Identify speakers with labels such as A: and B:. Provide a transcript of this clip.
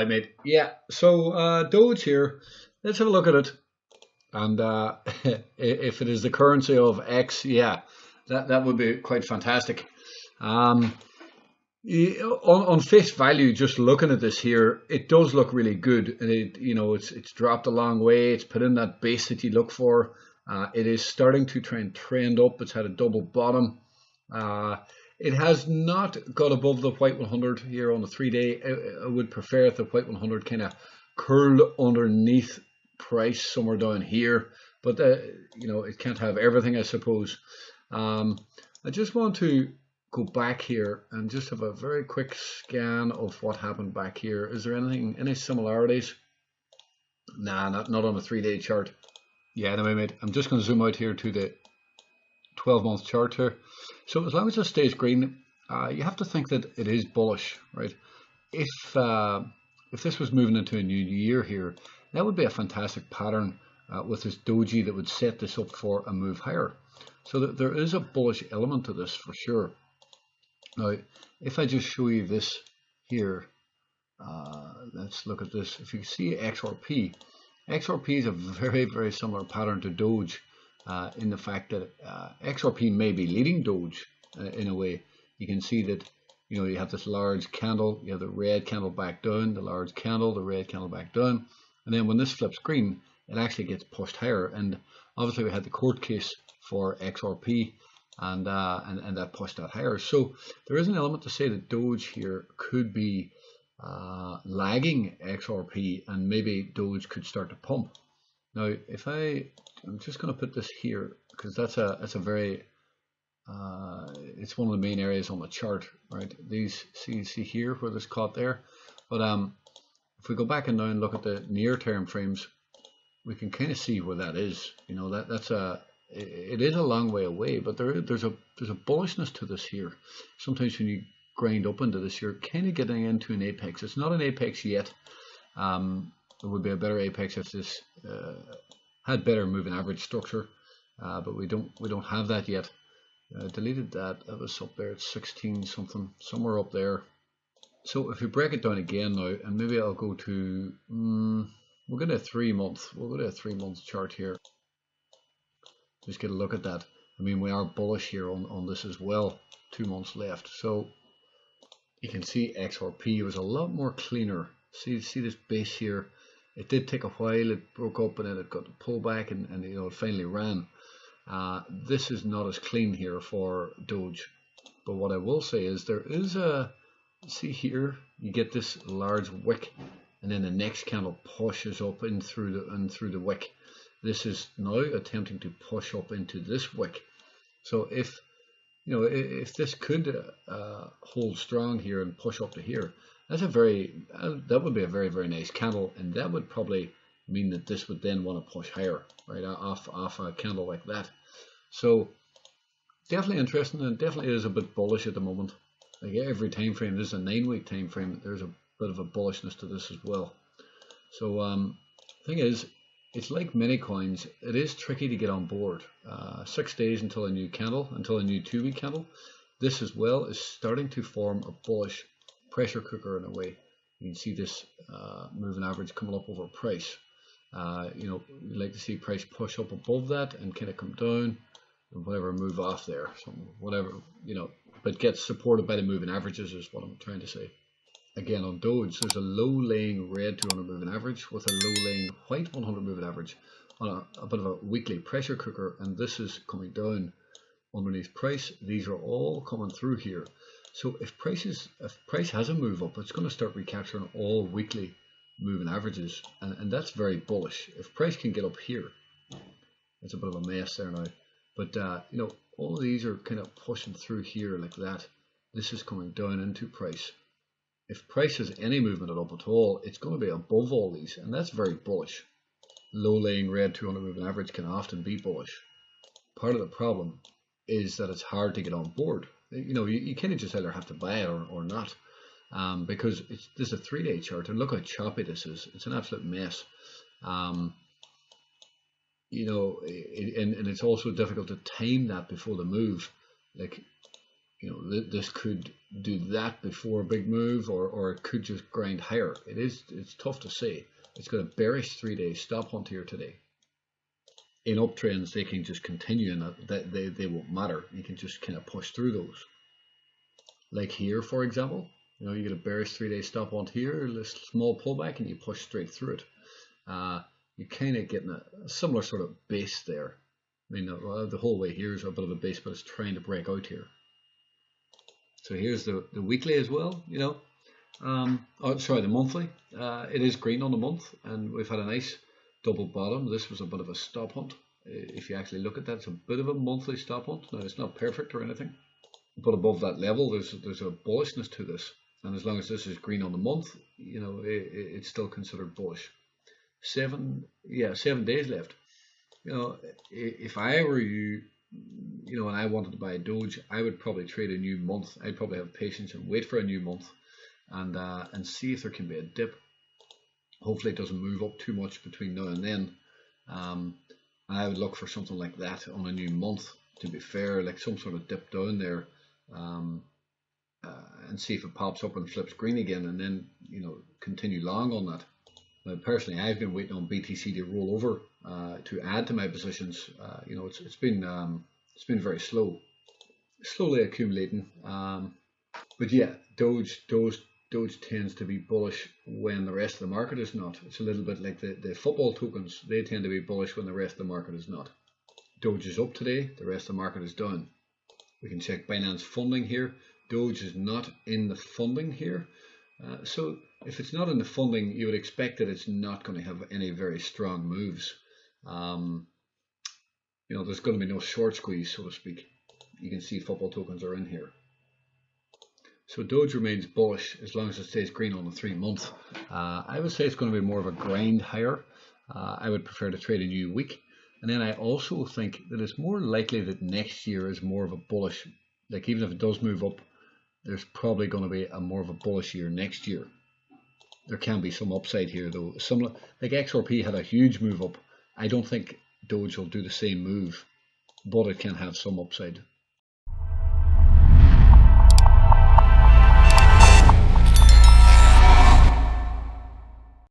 A: right, mate. Yeah, so Doge here, let's have a look at it. And if it is the currency of X, yeah, that would be quite fantastic. Um, on face value, just looking at this here, it does look really good, and it's dropped a long way. It's put in that base that you look for. It is starting to try and trend up. It's had a double bottom. Uh, it has not got above the white 100 here on the 3-day. I would prefer if the white 100 kind of curled underneath price somewhere down here, but it can't have everything, I suppose. I just want to go back here and just have a very quick scan of what happened back here. Is there any similarities? Nah, not on the 3-day chart. Yeah, anyway, mate, I'm just going to zoom out here to the 12-month chart here. So as long as it stays green, you have to think that it is bullish, right? If this was moving into a new year here, that would be a fantastic pattern with this doji that would set this up for a move higher. So that there is a bullish element to this for sure. Now, if I just show you this here, let's look at this. If you see XRP, XRP is a very, very similar pattern to Doge in the fact that XRP may be leading Doge in a way. You can see that you have this large candle, you have the red candle back down, the large candle, the red candle back down, and then when this flips green, it actually gets pushed higher. And obviously we had the court case for XRP, and that pushed that higher. So there is an element to say that Doge here could be lagging XRP, and maybe Doge could start to pump. Now, I'm just going to put this here because that's a very it's one of the main areas on the chart, right? These see here where this caught there, but if we go back and now and look at the near-term frames, we can kind of see where that is. It is a long way away, but there's a bullishness to this here. Sometimes when you grind up into this, you're kind of getting into an apex. It's not an apex yet. It would be a better apex if this had better moving average structure, but we don't have that yet. Deleted that. That was up there at 16 something, somewhere up there. So if we break it down again now, and maybe I'll go to we'll go to a 3-month. We'll go to a 3-month chart here. Just get a look at that. I mean, we are bullish here on this as well. 2 months left. So you can see XRP was a lot more cleaner. See this base here. It did take a while. It broke up and then it got the pullback, and it finally ran. This is not as clean here for Doge. But what I will say is there is see here, you get this large wick, and then the next candle pushes up in through the wick. This is now attempting to push up into this wick. So if this could hold strong here and push up to here, that would be a very, very nice candle, and that would probably mean that this would then want to push higher, right, off a candle like that. So definitely interesting, and definitely is a bit bullish at the moment. Like every time frame, this is a 9-week time frame, there's a bit of a bullishness to this as well. So the thing is, it's like many coins, it is tricky to get on board. 6 days until a new 2-week candle. This as well is starting to form a bullish pressure cooker in a way. You can see this moving average coming up over price. You like to see price push up above that and kind of come down, and whatever move off there, so whatever, but gets supported by the moving averages is what I'm trying to say. Again, on Doge, there's a low-laying red 200 moving average with a low-laying white 100 moving average on a bit of a weekly pressure cooker, and this is coming down underneath price. These are all coming through here. So if price has a move up, it's going to start recapturing all weekly moving averages, and that's very bullish. If price can get up here, it's a bit of a mess there now, but all of these are kind of pushing through here like that. This is coming down into price. If price has any movement up at all, it's going to be above all these, and that's very bullish. Low-laying red 200 moving average can often be bullish. Part of the problem is that it's hard to get on board. You kind of just either have to buy it or not, because this is a 3-day chart, and look how choppy this is. It's an absolute mess. And it's also difficult to time that before the move. Like, this could do that before a big move, or it could just grind higher. It's tough to say. It's got a bearish 3-day stop hunt here today. In uptrends, they can just continue, and they won't matter. You can just kind of push through those. Like here, for example, you get a bearish 3-day stop hunt here, this small pullback, and you push straight through it. You're kind of getting a similar sort of base there. I mean, the whole way here is a bit of a base, but it's trying to break out here. So here's the weekly as well, oh, sorry, the monthly. It is green on the month, and we've had a nice double bottom. This was a bit of a stop hunt. If you actually look at that, it's a bit of a monthly stop hunt. Now, it's not perfect or anything, but above that level, there's a bullishness to this. And as long as this is green on the month, it's still considered bullish. 7 days left. If I were you, and I wanted to buy a Doge, I would probably trade a new month. I'd probably have patience and wait for a new month, and see if there can be a dip. Hopefully it doesn't move up too much between now and then. And I would look for something like that on a new month, to be fair, like some sort of dip down there, and see if it pops up and flips green again, and then continue long on that. Now, personally, I've been waiting on BTC to roll over to add to my positions. It's been very slowly accumulating. But yeah, Doge tends to be bullish when the rest of the market is not. It's a little bit like the football tokens. They tend to be bullish when the rest of the market is not. Doge is up today, the rest of the market is down. We can check Binance funding here. Doge is not in the funding here. So if it's not in the funding, you would expect that it's not going to have any very strong moves. There's going to be no short squeeze, so to speak. You can see football tokens are in here. So Doge remains bullish as long as it stays green on the 3-month. I would say it's going to be more of a grind higher. I would prefer to trade a new week. And then I also think that it's more likely that next year is more of a bullish, like even if it does move up, there's probably going to be more of a bullish year next year. There can be some upside here though. Like XRP had a huge move up. I don't think Doge will do the same move, but it can have some upside.